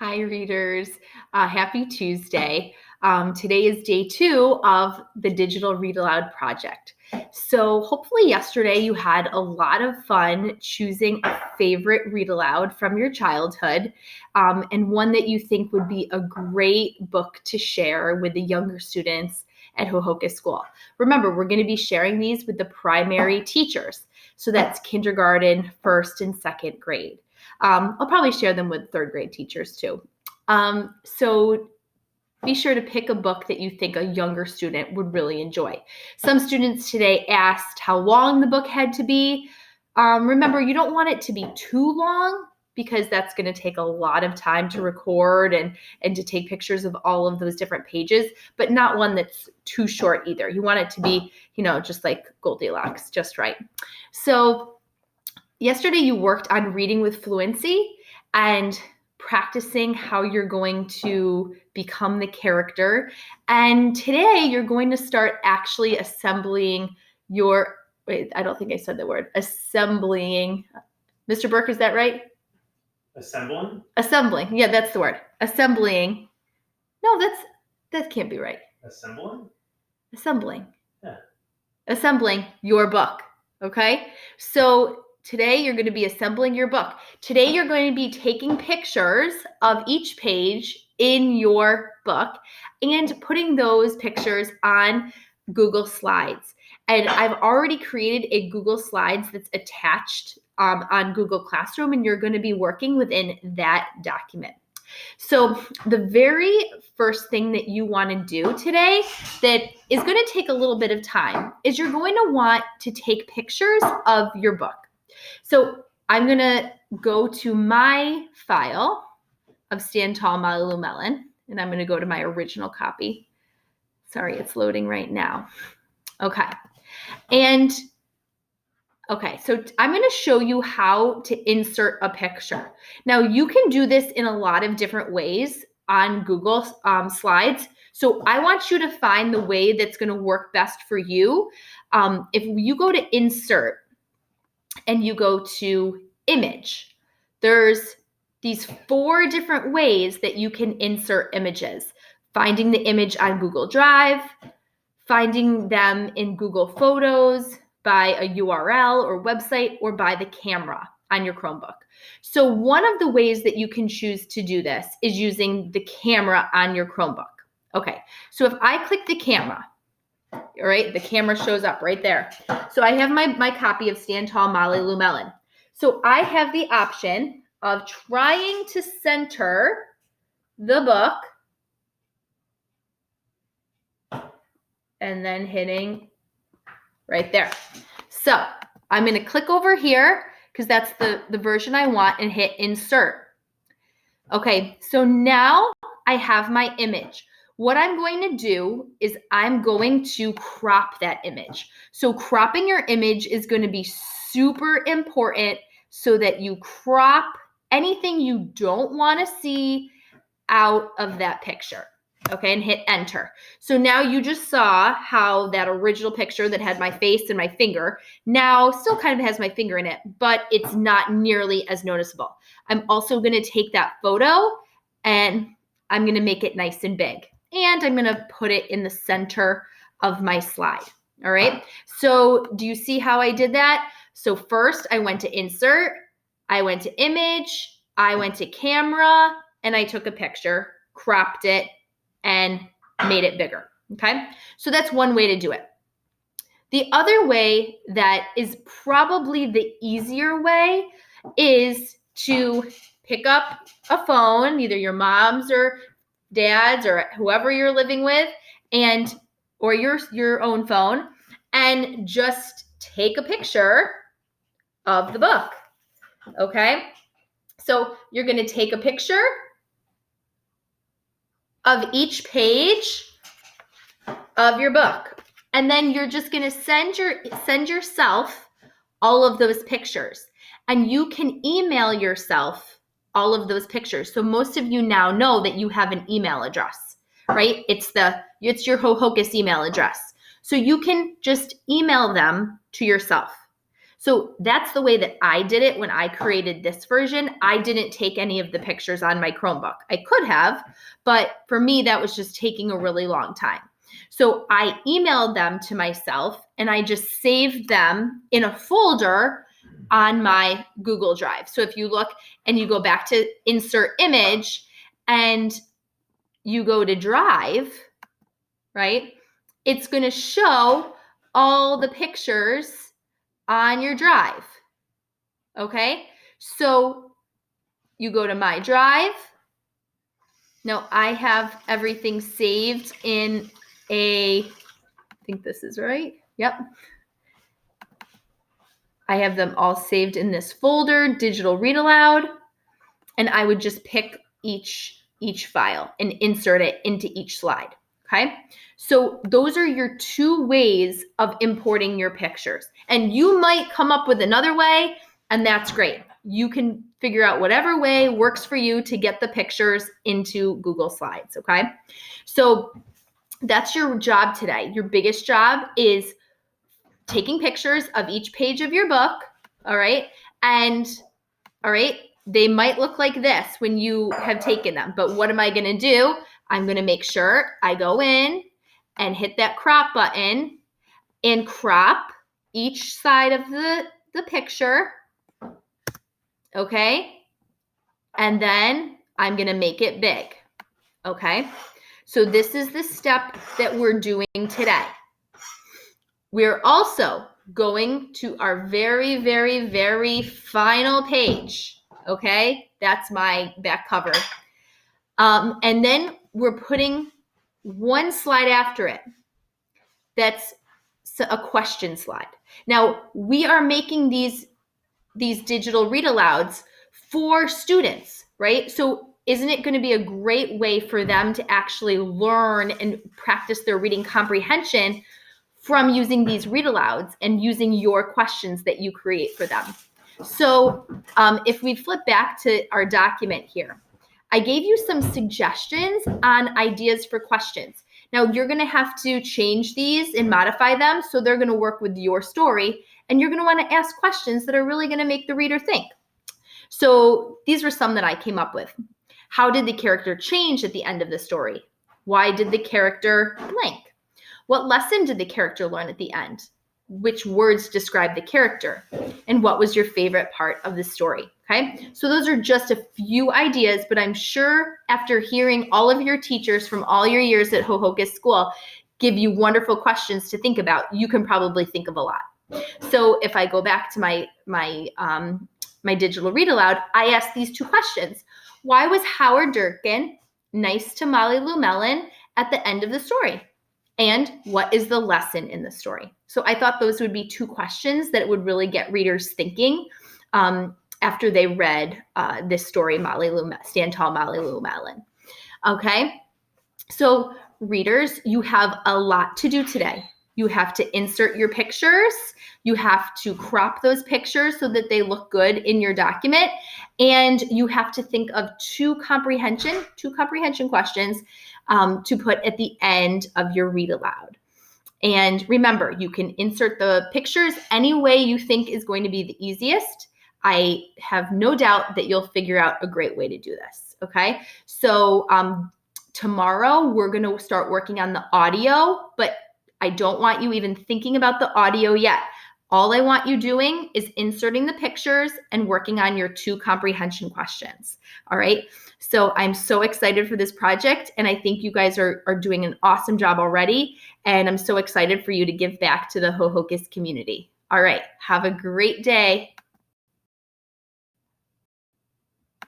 Hi, readers. Happy Tuesday. Today is day 2 of the Digital Read Aloud project. So hopefully yesterday you had a lot of fun choosing a favorite read aloud from your childhood and one that you think would be a great book to share with the younger students at Hohoka School. Remember, we're going to be sharing these with the primary teachers. So that's kindergarten, first and second grade. I'll probably share them with third grade teachers too. So be sure to pick a book that you think a younger student would really enjoy. Some students today asked how long the book had to be. Remember, you don't want it to be too long because that's going to take a lot of time to record and to take pictures of all of those different pages, but not one that's too short either. You want it to be, just like Goldilocks, just right. So yesterday you worked on reading with fluency and practicing how you're going to become the character. And today you're going to start actually assembling I don't think I said the word, assembling. Mr. Burke, is that right? Assembling? Assembling. Yeah, that's the word. Assembling. No, that can't be right. Assembling? Assembling. Yeah. Assembling your book. Okay? So today you're going to be assembling your book. Today you're going to be taking pictures of each page in your book and putting those pictures on Google Slides. And I've already created a Google Slides that's attached on Google Classroom, and you're going to be working within that document. So the very first thing that you want to do today that is going to take a little bit of time is you're going to want to take pictures of your book. So I'm going to go to my file of Stand Tall, Molly Melon, and I'm going to go to my original copy. Sorry, it's loading right now. Okay. So I'm going to show you how to insert a picture. Now, you can do this in a lot of different ways on Google Slides. So I want you to find the way that's going to work best for you. If you go to Insert and you go to Image, there's these 4 different ways that you can insert images. Finding the image on Google Drive, finding them in Google Photos, by a URL or website, or by the camera on your Chromebook. So one of the ways that you can choose to do this is using the camera on your Chromebook. Okay, so if I click the camera, all right, the camera shows up right there. So I have my copy of Stand Tall, Molly Melon. So I have the option of trying to center the book and then hitting right there. So I'm going to click over here because that's the version I want and hit Insert. Okay, so now I have my image. What I'm going to do is I'm going to crop that image. So cropping your image is going to be super important so that you crop anything you don't want to see out of that picture. Okay, and hit Enter. So now you just saw how that original picture that had my face and my finger now still kind of has my finger in it, but it's not nearly as noticeable. I'm also going to take that photo and I'm going to make it nice and big. And I'm going to put it in the center of my slide. All right, so do you see how I did that? So first I went to Insert, I went to Image, I went to Camera, and I took a picture, cropped it, and made it bigger, okay? So that's one way to do it. The other way that is probably the easier way is to pick up a phone, either your mom's or dad's or whoever you're living with, or your own phone, and just take a picture of the book, okay? So you're going to take a picture of each page of your book. And then you're just going to send yourself all of those pictures. And you can email yourself all of those pictures. So most of you now know that you have an email address, right? It's your Hohokus email address. So you can just email them to yourself. So that's the way that I did it when I created this version. I didn't take any of the pictures on my Chromebook. I could have, but for me, that was just taking a really long time. So I emailed them to myself and I just saved them in a folder on my Google Drive. So if you look and you go back to insert image and you go to Drive, right? It's going to show all the pictures on your drive. Okay? So you go to my drive. Now I have everything saved in I think this is right. Yep. I have them all saved in this folder, digital read aloud, and I would just pick each file and insert it into each slide. Okay, so those are your 2 ways of importing your pictures. And you might come up with another way, and that's great. You can figure out whatever way works for you to get the pictures into Google Slides, okay? So that's your job today. Your biggest job is taking pictures of each page of your book, all right? And, all right, they might look like this when you have taken them, but what am I going to do? I'm going to make sure I go in and hit that crop button and crop each side of the picture, okay? And then I'm going to make it big, okay? So this is the step that we're doing today. We're also going to our very, very, very final page, okay? That's my back cover. And then we're putting one slide after it. That's a question slide. Now, we are making these digital read alouds for students, right? So isn't it going to be a great way for them to actually learn and practice their reading comprehension from using these read alouds and using your questions that you create for them? So if we flip back to our document here, I gave you some suggestions on ideas for questions. Now you're going to have to change these and modify them so they're going to work with your story, and you're going to want to ask questions that are really going to make the reader think. So these were some that I came up with. How did the character change at the end of the story? Why did the character blank? What lesson did the character learn at the end? Which words describe the character? And what was your favorite part of the story? Okay, so those are just a few ideas, but I'm sure after hearing all of your teachers from all your years at Ho-Hocus School give you wonderful questions to think about, you can probably think of a lot. So if I go back to my digital read aloud, I asked these 2 questions. Why was Howard Durkin nice to Molly Lou Mellon at the end of the story? And what is the lesson in the story? So I thought those would be 2 questions that would really get readers thinking after they read this story, Stand Tall, Molly Lou Mellon. Okay, so readers, you have a lot to do today. You have to insert your pictures. You have to crop those pictures so that they look good in your document. And you have to think of 2 comprehension questions to put at the end of your read aloud. And remember, you can insert the pictures any way you think is going to be the easiest. I have no doubt that you'll figure out a great way to do this, okay? So tomorrow we're going to start working on the audio, but I don't want you even thinking about the audio yet. All I want you doing is inserting the pictures and working on your 2 comprehension questions, all right? So I'm so excited for this project, and I think you guys are doing an awesome job already, and I'm so excited for you to give back to the Ho-Hocus community. All right, have a great day.